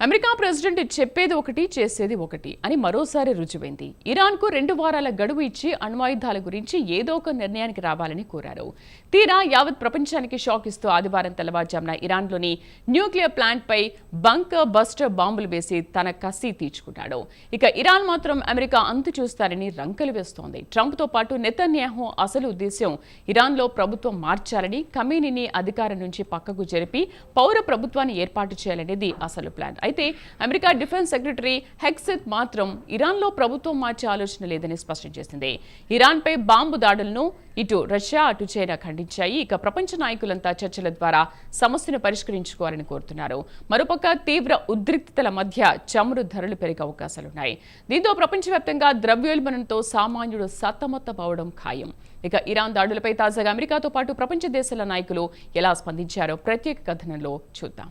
America president చెప్పేది ఒకటి చేసేది ఒకటి అని మరోసారి రుజువైంది. ఇరాన్కు 2 వారాల గడువు ఇచ్చి అణ్వాయుధాల గురించి ఏదో ఒక నిర్ణయానికి రావాలని కోరారు. తీరా యావత్ ప్రపంచానికి షాక్ ఇస్తూ ఆదివారం తెల్లవారుజామున ఇరాన్లోని న్యూక్లియర్ ప్లాంట్పై బంకర్ బస్టర్ బాంబులు వేసి తన కసి తీర్చుకున్నాడు. ఇక ఇరాన్ మాత్రం అమెరికా అంతు చూస్తారని రంకెలు వేస్తోంది. ట్రంప్తో పాటు నెతన్యాహు అసలు ఉద్దేశం ఇరాన్లో ప్రభుత్వం మార్చాలని, ఖమేనీని అధికారం నుంచి పక్కకు జరిపి పౌర ప్రభుత్వాన్ని ఏర్పాటు చేయాలనేది అసలు ప్లాన్. అయితే అమెరికా డిఫెన్స్ సెక్రటరీ హెక్సెత్ మాత్రం ఇరాన్లో ప్రభుత్వం మార్చే ఆలోచన లేదని స్పష్టం చేసింది. ఇరాన్పై బాంబు దాడులను ఇటు రష్యా అటు చైనా ఖండించాయి. ఇక ప్రపంచ నాయకులంతా చర్చల ద్వారా సమస్యను పరిష్కరించుకోవాలని కోరుతున్నారు. మరోపక్క తీవ్ర ఉద్రిక్తతల మధ్య చమురు ధరలు పెరిగే అవకాశాలున్నాయి. దీంతో ప్రపంచవ్యాప్తంగా ద్రవ్యోల్బణంతో సామాన్యుడు సతమతమవడం ఖాయం. ఇక ఇరాన్ దాడులపై తాజాగా అమెరికాతో పాటు ప్రపంచ దేశాల నాయకులు ఎలా స్పందించారో ప్రత్యేక కథనంలో చూద్దాం.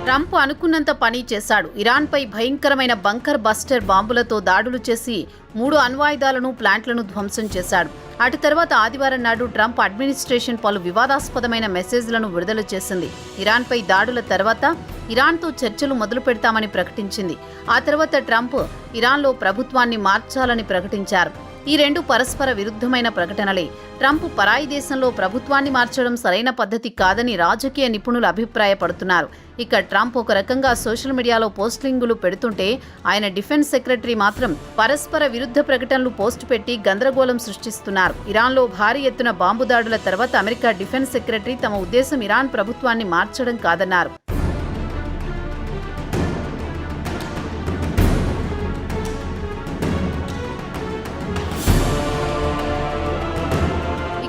ట్రంప్ అనుకున్నంత పని చేశాడు. ఇరాన్పై భయంకరమైన బంకర్ బస్టర్ బాంబులతో దాడులు చేసి 3 అణ్వాయుధాలను ప్లాంట్లను ధ్వంసం చేశాడు. అటు తర్వాత ఆదివారం నాడు ట్రంప్ అడ్మినిస్ట్రేషన్ పలు వివాదాస్పదమైన మెసేజ్లను విడుదల చేసింది. ఇరాన్పై దాడుల తర్వాత ఇరాన్తో చర్చలు మొదలు పెడతామని ప్రకటించింది. ఆ తర్వాత ట్రంప్ ఇరాన్లో ప్రభుత్వాన్ని మార్చాలని ప్రకటించారు. ఈ 2 పరస్పర విరుద్ధమైన ప్రకటనలే. ట్రంప్ పరాయి దేశంలో ప్రభుత్వాన్ని మార్చడం సరైన పద్ధతి కాదని రాజకీయ నిపుణులు అభిప్రాయపడుతున్నారు. ఇక ట్రంప్ ఒక రకంగా సోషల్ మీడియాలో పోస్టింగులు పెడుతుంటే ఆయన డిఫెన్స్ సెక్రటరీ మాత్రం పరస్పర విరుద్ధ ప్రకటనలు పోస్టు పెట్టి గందరగోళం సృష్టిస్తున్నారు. ఇరాన్లో భారీ ఎత్తున బాంబు దాడుల తర్వాత అమెరికా డిఫెన్స్ సెక్రటరీ తమ ఉద్దేశం ఇరాన్ ప్రభుత్వాన్ని మార్చడం కాదన్నారు.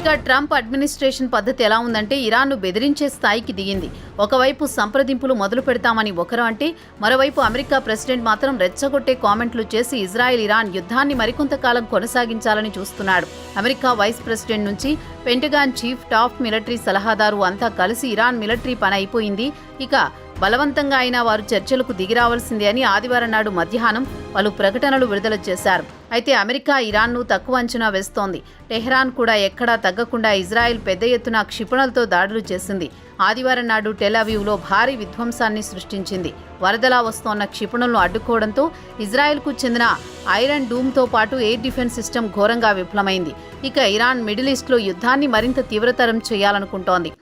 ఇక ట్రంప్ అడ్మినిస్ట్రేషన్ పద్ధతి ఎలా ఉందంటే ఇరాన్ను బెదిరించే స్థాయికి దిగింది. ఒకవైపు సంప్రదింపులు మొదలు పెడతామని ఒకరు అంటే, మరోవైపు అమెరికా ప్రెసిడెంట్ మాత్రం రెచ్చగొట్టే కామెంట్లు చేసి ఇజ్రాయెల్ ఇరాన్ యుద్ధాన్ని మరికొంతకాలం కొనసాగించాలని చూస్తున్నాడు. అమెరికా వైస్ ప్రెసిడెంట్ నుంచి పెంటగాన్ చీఫ్, టాప్ మిలిటరీ సలహాదారు అంతా కలిసి ఇరాన్ మిలిటరీ పని అయిపోయింది, ఇక బలవంతంగా అయినా వారు చర్చలకు దిగిరావాల్సిందే అని ఆదివారం నాడు మధ్యాహ్నం పలు ప్రకటనలు విడుదల చేశారు. అయితే అమెరికా ఇరాన్ను తక్కువ అంచనా వేస్తోంది. టెహ్రాన్ కూడా ఎక్కడా తగ్గకుండా ఇజ్రాయెల్ పెద్ద ఎత్తున క్షిపణులతో దాడులు చేసింది. ఆదివారం నాడు టెల్ అవీవ్లో భారీ విధ్వంసాన్ని సృష్టించింది. వరదలా వస్తోన్న క్షిపణులను అడ్డుకోవడంతో ఇజ్రాయెల్కు చెందిన ఐరన్ డూమ్తో పాటు ఎయిర్ డిఫెన్స్ సిస్టమ్ ఘోరంగా విఫలమైంది. ఇక ఇరాన్ మిడిల్ ఈస్ట్లో యుద్ధాన్ని మరింత తీవ్రతరం చేయాలనుకుంటోంది.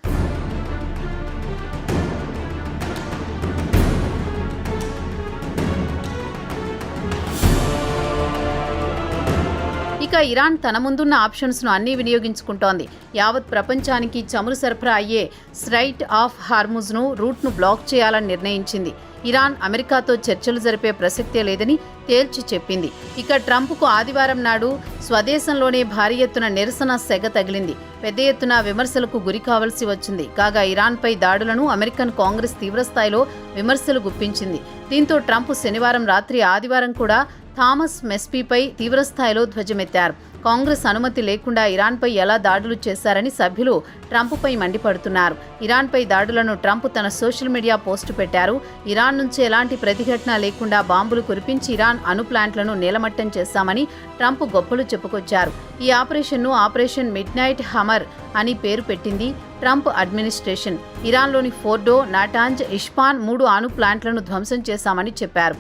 ఇక ఇరాన్ తన ముందున్న ఆప్షన్స్ను అన్నీ వినియోగించుకుంటోంది. యావత్ ప్రపంచానికి చమురు సరఫరా అయ్యే స్ట్రైట్ ఆఫ్ హార్ముజ్ను రూట్ను బ్లాక్ చేయాలని నిర్ణయించింది. ఇరాన్ అమెరికాతో చర్చలు జరిపే ప్రసక్తే లేదని తేల్చి చెప్పింది. ఇక ట్రంప్కు ఆదివారం నాడు స్వదేశంలోనే భారీ ఎత్తున నిరసన సెగ తగిలింది. పెద్ద ఎత్తున విమర్శలకు గురి కావాల్సి వచ్చింది. కాగా ఇరాన్పై దాడులను అమెరికన్ కాంగ్రెస్ తీవ్రస్థాయిలో విమర్శలు గుప్పించింది. దీంతో ట్రంప్ శనివారం రాత్రి ఆదివారం కూడా థామస్ మెస్పీపై తీవ్రస్థాయిలో ధ్వజమెత్తారు. కాంగ్రెస్ అనుమతి లేకుండా ఇరాన్పై ఎలా దాడులు చేశారని సభ్యులు ట్రంప్పై మండిపడుతున్నారు. ఇరాన్పై దాడులను ట్రంప్ తన సోషల్ మీడియా పోస్టు పెట్టారు. ఇరాన్ నుంచి ఎలాంటి ప్రతిఘటన లేకుండా బాంబులు కురిపించి ఇరాన్ అణు ప్లాంట్లను నేలమట్టం చేశామని ట్రంప్ గొప్పలు చెప్పుకొచ్చారు. ఈ ఆపరేషన్ను ఆపరేషన్ మిడ్ నైట్ హమర్ అని పేరు పెట్టింది ట్రంప్ అడ్మినిస్ట్రేషన్. ఇరాన్లోని ఫోర్డో, నాటాంజ్, ఇష్పాన్ 3 అణు ప్లాంట్లను ధ్వంసం చేశామని చెప్పారు.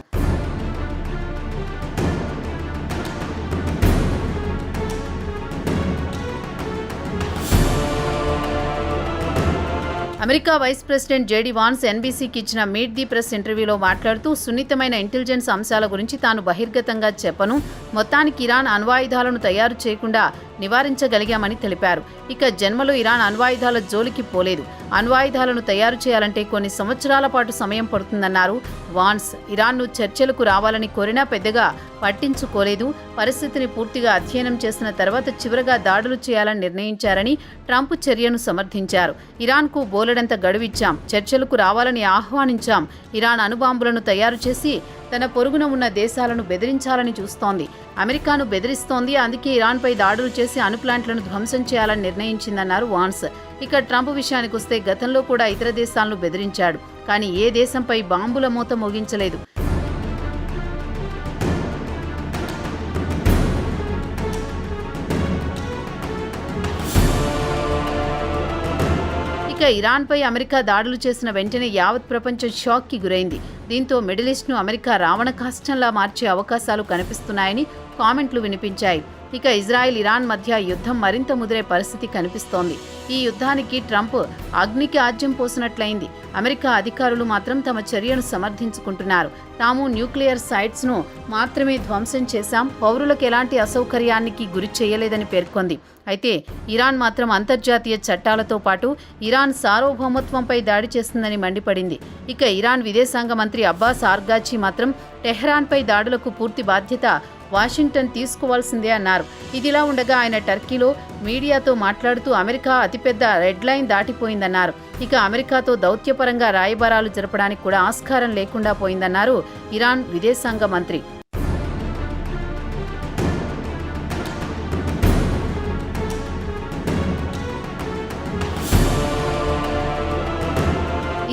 America vice president JD Vance ఎన్బీసీకి ఇచ్చిన మీట్ ది ప్రెస్ ఇంటర్వ్యూలో మాట్లాడుతూ సున్నితమైన ఇంటెలిజెన్స్ అంశాల గురించి తాను బహిర్గతంగా చెప్పను, మొత్తానికి ఇరాన్ అణ్వాయుధాలను తయారు చేయకుండా నివారించగలిగామని తెలిపారు. ఇక జన్మలో ఇరాన్ అణ్వాయుధాల జోలికి పోలేదు. అణ్వాయుధాలను తయారు చేయాలంటే కొన్ని సంవత్సరాల పాటు సమయం పడుతుందన్నారు వాన్స్. ఇరాన్ను చర్చలకు రావాలని కోరినా పెద్దగా పట్టించుకోలేదు. పరిస్థితిని పూర్తిగా అధ్యయనం చేసిన తర్వాత చివరగా దాడులు చేయాలని నిర్ణయించారని ట్రంప్ చర్యను సమర్థించారు. ఇరాన్కు బోలెడంత గడువిచ్చాం, చర్చలకు రావాలని ఆహ్వానించాం. ఇరాన్ అణుబాంబులను తయారు చేసి తన పొరుగున ఉన్న దేశాలను బెదిరించాలని చూస్తోంది. అమెరికాను బెదిరిస్తోంది. అందుకే ఇరాన్పై దాడులు చేసి అణు ప్లాంట్లను ధ్వంసం చేయాలని నిర్ణయించిందన్నారు వాన్స్. ఇక ట్రంప్ విషయానికి వస్తే గతంలో కూడా ఇతర దేశాలను బెదిరించాడు, కానీ ఏ దేశంపై బాంబుల మోత మోగించలేదు. ఇక ఇరాన్పై అమెరికా దాడులు చేసిన వెంటనే యావత్ ప్రపంచం షాక్కి గురైంది. దీంతో మిడిల్ ఈస్ట్ను అమెరికా రావణ కాష్టంలా మార్చే అవకాశాలు కనిపిస్తున్నాయని కామెంట్లు వినిపించాయి. ఇక ఇజ్రాయెల్ ఇరాన్ మధ్య యుద్ధం మరింత ముదిరే పరిస్థితి కనిపిస్తోంది. ఈ యుద్ధానికి ట్రంప్ అగ్నికి ఆజ్యం పోసినట్లయింది. అమెరికా అధికారులు మాత్రం తమ చర్యను సమర్థించుకుంటున్నారు. తాము న్యూక్లియర్ సైట్స్ను మాత్రమే ధ్వంసం చేశాం, పౌరులకు ఎలాంటి అసౌకర్యానికి గురి చేయలేదని పేర్కొంది. అయితే ఇరాన్ మాత్రం అంతర్జాతీయ చట్టాలతో పాటు ఇరాన్ సార్వభౌమత్వంపై దాడి చేస్తుందని మండిపడింది. ఇక ఇరాన్ విదేశాంగ మంత్రి అబ్బాస్ ఆర్గాచి మాత్రం టెహ్రాన్పై దాడులకు పూర్తి బాధ్యత వాషింగ్టన్ తీసుకోవాల్సిందే అన్నారు. ఇదిలా ఉండగా ఆయన టర్కీలో మీడియాతో మాట్లాడుతూ అమెరికా అతిపెద్ద రెడ్ లైన్ దాటిపోయిందన్నారు. ఇక అమెరికాతో దౌత్యపరంగా రాయబారాలు జరపడానికి కూడా ఆస్కారం లేకుండా పోయిందన్నారు ఇరాన్ విదేశాంగ మంత్రి.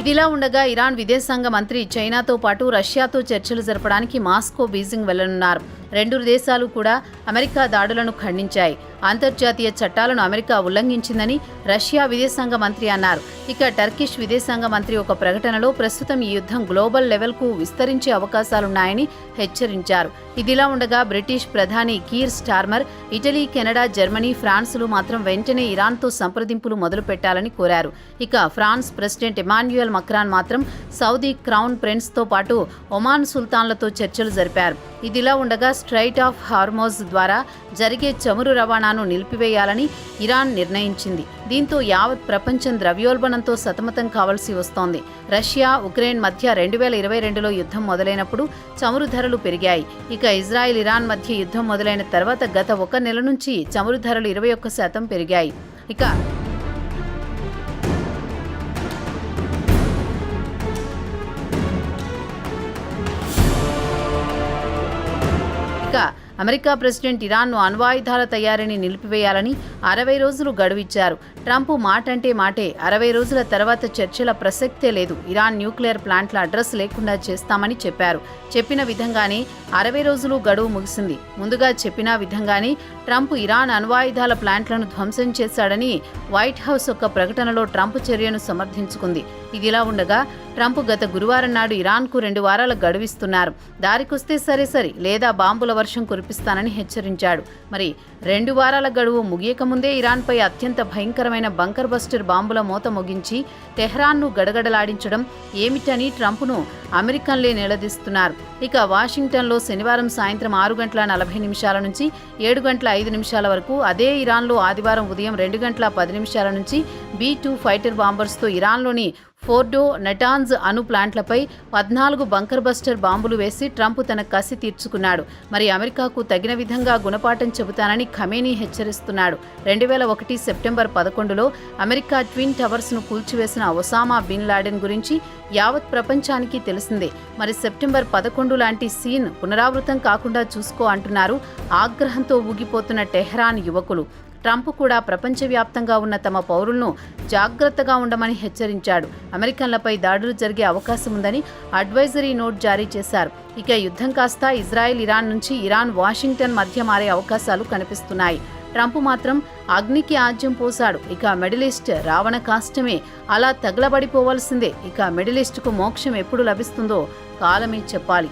ఇదిలా ఉండగా ఇరాన్ విదేశాంగ మంత్రి చైనాతో పాటు రష్యాతో చర్చలు జరపడానికి మాస్కో, బీజింగ్ వెళ్లనున్నారు. రెండు దేశాలు కూడా అమెరికా దాడులను ఖండించాయి. అంతర్జాతీయ చట్టాలను అమెరికా ఉల్లంఘించిందని రష్యా విదేశాంగ మంత్రి అన్నారు. ఇక టర్కిష్ విదేశాంగ మంత్రి ఒక ప్రకటనలో ప్రస్తుతం ఈ యుద్ధం గ్లోబల్ లెవెల్కు విస్తరించే అవకాశాలున్నాయని హెచ్చరించారు. ఇదిలా ఉండగా బ్రిటిష్ ప్రధాని Keir Starmer Italy, Canada, Germany, ఫ్రాన్స్లు మాత్రం వెంటనే ఇరాన్తో సంప్రదింపులు మొదలుపెట్టాలని కోరారు. ఇక ఫ్రాన్స్ ప్రెసిడెంట్ ఎమాన్యుయల్ మక్రాన్ మాత్రం సౌదీ క్రౌన్ ప్రిన్స్తో పాటు ఒమాన్ సుల్తాన్లతో చర్చలు జరిపారు. ఇదిలా ఉండగా స్ట్రైట్ ఆఫ్ హార్మోజ్ ద్వారా జరిగే చమురు రవాణాను నిలిపివేయాలని ఇరాన్ నిర్ణయించింది. దీంతో యావత్ ప్రపంచం ద్రవ్యోల్బణంతో సతమతం కావాల్సి వస్తోంది. రష్యా, ఉక్రెయిన్ మధ్య 2022లో యుద్ధం మొదలైనప్పుడు చమురు ధరలు పెరిగాయి. ఇక ఇజ్రాయెల్, ఇరాన్ మధ్య యుద్ధం మొదలైన తర్వాత గత 1 నెల నుంచి చమురు ధరలు 21% పెరిగాయి. ఇక అమెరికా ప్రెసిడెంట్ ఇరాన్ను అణ్వాయుధాల తయారీని నిలిపివేయాలని 60 రోజులు గడువిచ్చారు. ట్రంప్ మాట అంటే మాటే, 60 రోజుల తర్వాత చర్చల ప్రసక్తే లేదు, ఇరాన్ న్యూక్లియర్ ప్లాంట్ల అడ్రస్ లేకుండా చేస్తామని చెప్పారు. చెప్పిన విధంగానే 60 రోజులు గడువు ముగిసింది. ముందుగా చెప్పిన విధంగానే ట్రంప్ ఇరాన్ అణ్వాయుధాల ప్లాంట్లను ధ్వంసం చేశాడని వైట్ హౌస్ ఒక ప్రకటనలో ట్రంప్ చర్యను సమర్థించుకుంది. ఇదిలా ఉండగా ట్రంప్ గత గురువారం నాడు ఇరాన్కు 2 వారాల గడువిస్తున్నారు. దారికొస్తే సరే లేదా బాంబుల వర్షం కురిపిస్తానని హెచ్చరించాడు. మరి 2 వారాల గడువు ముగియకముందే ఇరాన్పై అత్యంత భయంకరమైన బంకర్ బస్టర్ బాంబుల మోత ముగించి టెహ్రాన్ను గడగడలాడించడం ఏమిటని ట్రంప్ను అమెరికన్లే నిలదీస్తున్నారు. ఇక వాషింగ్టన్లో శనివారం సాయంత్రం 6:40 నుంచి 7:05 వరకు, అదే ఇరాన్లో ఆదివారం ఉదయం 2:10 నుంచి B-2 ఫైటర్ బాంబర్స్తో ఇరాన్లోని ఫోర్డో, నటాన్స్ అణు ప్లాంట్లపై 14 బంకర్ బస్టర్ బాంబులు వేసి ట్రంప్ తన కసి తీర్చుకున్నాడు. మరి అమెరికాకు తగిన విధంగా గుణపాఠం చెబుతానని ఖమేనీ హెచ్చరిస్తున్నాడు. 2001 సెప్టెంబర్ 11లో అమెరికా ట్విన్ టవర్స్ను కూల్చివేసిన ఒసామా బిన్ లాడెన్ గురించి యావత్ ప్రపంచానికి తెలిసిందే. మరి సెప్టెంబర్ 11 లాంటి సీన్ పునరావృతం కాకుండా చూసుకో అంటున్నారు ఆగ్రహంతో ఊగిపోతున్న టెహ్రాన్ యువకులు. ట్రంప్ కూడా ప్రపంచవ్యాప్తంగా ఉన్న తమ పౌరులను జాగ్రత్తగా ఉండమని హెచ్చరించాడు. అమెరికన్లపై దాడులు జరిగే అవకాశం ఉందని అడ్వైజరీ నోట్ జారీ చేశారు. ఇక యుద్ధం కాస్త ఇజ్రాయెల్, ఇరాన్ నుంచి ఇరాన్, వాషింగ్టన్ మధ్య మారే అవకాశాలు కనిపిస్తున్నాయి. ట్రంప్ మాత్రం అగ్నికి ఆజ్యం పోశాడు. ఇక మిడిల్ ఈస్ట్ రావణ కాష్టమే, అలా తగలబడిపోవాల్సిందే. ఇక మిడిల్ ఈస్ట్కు మోక్షం ఎప్పుడు లభిస్తుందో కాలమే చెప్పాలి.